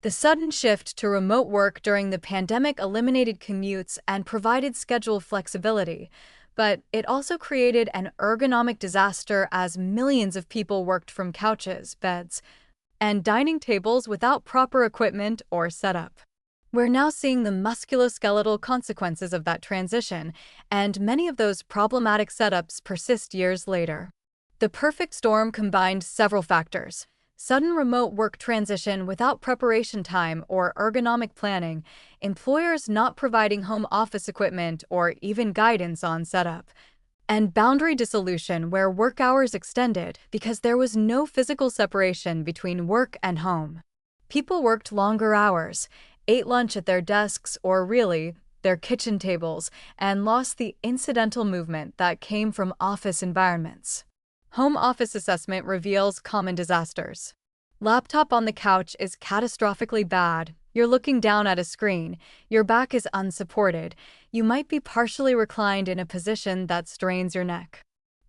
The sudden shift to remote work during the pandemic eliminated commutes and provided schedule flexibility, but it also created an ergonomic disaster as millions of people worked from couches, beds, and dining tables without proper equipment or setup. We're now seeing the musculoskeletal consequences of that transition, and many of those problematic setups persist years later. The perfect storm combined several factors: sudden remote work transition without preparation time or ergonomic planning, employers not providing home office equipment or even guidance on setup, and boundary dissolution where work hours extended because there was no physical separation between work and home. People worked longer hours, ate lunch at their desks or really, their kitchen tables, and lost the incidental movement that came from office environments. Home office assessment reveals common disasters. Laptop on the couch is catastrophically bad. You're looking down at a screen. Your back is unsupported. You might be partially reclined in a position that strains your neck.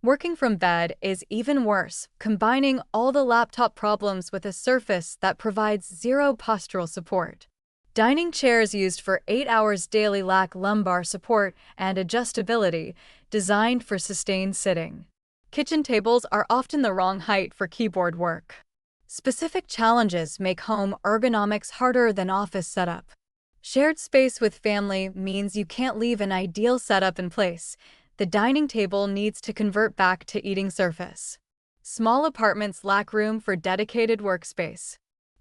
Working from bed is even worse, combining all the laptop problems with a surface that provides zero postural support. Dining chairs used for 8 hours daily lack lumbar support and adjustability, designed for sustained sitting. Kitchen tables are often the wrong height for keyboard work. Specific challenges make home ergonomics harder than office setup. Shared space with family means you can't leave an ideal setup in place. The dining table needs to convert back to eating surface. Small apartments lack room for dedicated workspace.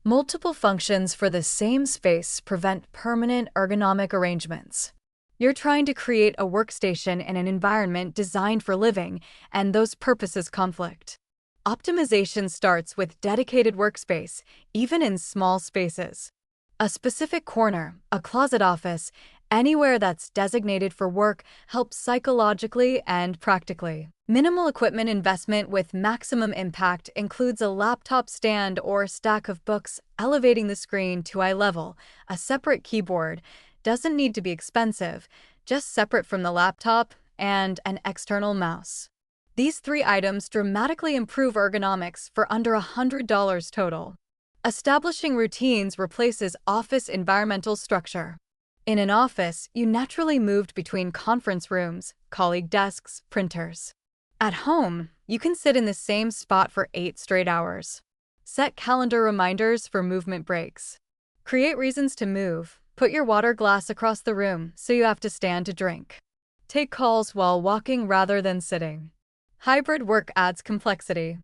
Multiple functions for the same space prevent permanent ergonomic arrangements. You're trying to create a workstation in an environment designed for living, and those purposes conflict. Optimization starts with dedicated workspace, even in small spaces. A specific corner, a closet office, anywhere that's designated for work helps psychologically and practically. Minimal equipment investment with maximum impact includes a laptop stand or stack of books elevating the screen to eye level. A separate keyboard doesn't need to be expensive, just separate from the laptop, and an external mouse. These 3 items dramatically improve ergonomics for under $100 total. Establishing routines replaces office environmental structure. In an office, you naturally moved between conference rooms, colleague desks, printers. At home, you can sit in the same spot for 8 straight hours. Set calendar reminders for movement breaks. Create reasons to move. Put your water glass across the room so you have to stand to drink. Take calls while walking rather than sitting. Hybrid work adds complexity.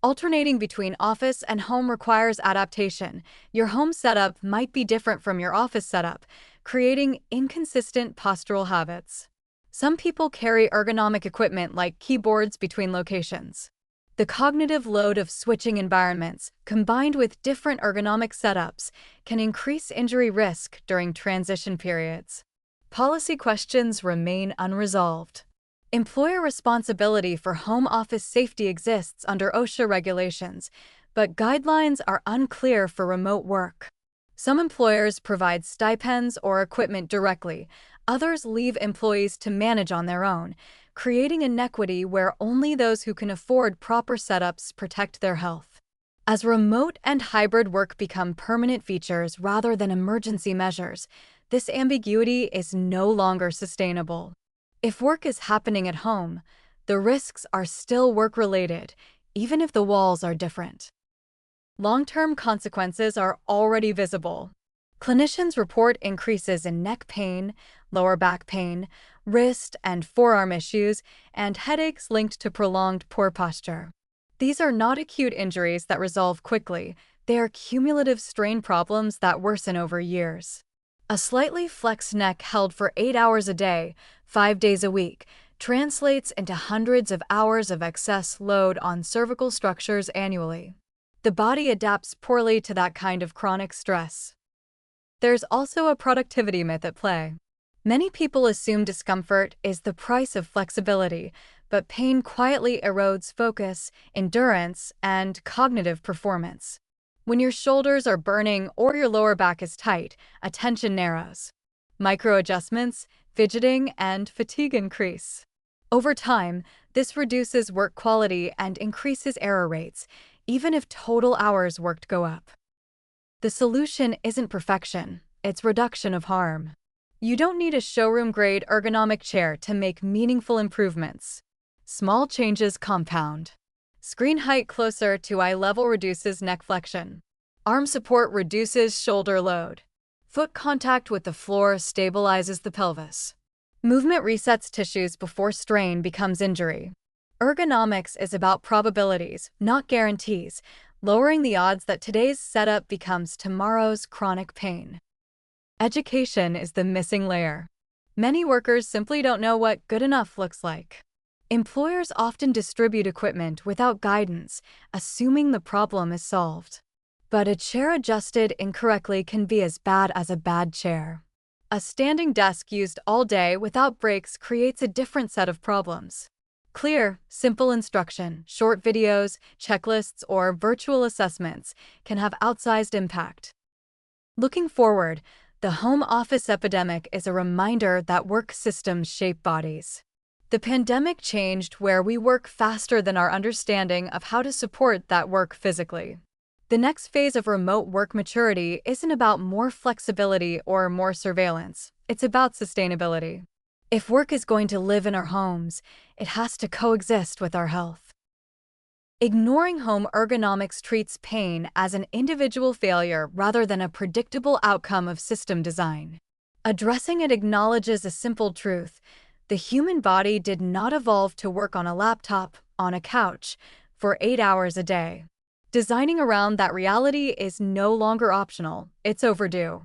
Alternating between office and home requires adaptation. Your home setup might be different from your office setup, creating inconsistent postural habits. Some people carry ergonomic equipment like keyboards between locations. The cognitive load of switching environments, combined with different ergonomic setups, can increase injury risk during transition periods. Policy questions remain unresolved. Employer responsibility for home office safety exists under OSHA regulations, but guidelines are unclear for remote work. Some employers provide stipends or equipment directly, others leave employees to manage on their own, creating inequity where only those who can afford proper setups protect their health. As remote and hybrid work become permanent features rather than emergency measures, this ambiguity is no longer sustainable. If work is happening at home, the risks are still work-related, even if the walls are different. Long-term consequences are already visible. Clinicians report increases in neck pain, lower back pain, wrist and forearm issues, and headaches linked to prolonged poor posture. These are not acute injuries that resolve quickly. They are cumulative strain problems that worsen over years. A slightly flexed neck held for 8 hours a day, 5 days a week, translates into hundreds of hours of excess load on cervical structures annually. The body adapts poorly to that kind of chronic stress. There's also a productivity myth at play. Many people assume discomfort is the price of flexibility, but pain quietly erodes focus, endurance, and cognitive performance. When your shoulders are burning or your lower back is tight, attention narrows. Micro-adjustments, fidgeting, and fatigue increase. Over time, this reduces work quality and increases error rates, even if total hours worked go up. The solution isn't perfection, it's reduction of harm. You don't need a showroom-grade ergonomic chair to make meaningful improvements. Small changes compound. Screen height closer to eye level reduces neck flexion. Arm support reduces shoulder load. Foot contact with the floor stabilizes the pelvis. Movement resets tissues before strain becomes injury. Ergonomics is about probabilities, not guarantees, lowering the odds that today's setup becomes tomorrow's chronic pain. Education is the missing layer. Many workers simply don't know what good enough looks like. Employers often distribute equipment without guidance, assuming the problem is solved. But a chair adjusted incorrectly can be as bad as a bad chair. A standing desk used all day without breaks creates a different set of problems. Clear, simple instruction, short videos, checklists, or virtual assessments can have outsized impact. Looking forward, the home office epidemic is a reminder that work systems shape bodies. The pandemic changed where we work faster than our understanding of how to support that work physically. The next phase of remote work maturity isn't about more flexibility or more surveillance, it's about sustainability. If work is going to live in our homes, it has to coexist with our health. Ignoring home ergonomics treats pain as an individual failure rather than a predictable outcome of system design. Addressing it acknowledges a simple truth: the human body did not evolve to work on a laptop, on a couch, for 8 hours a day. Designing around that reality is no longer optional, it's overdue.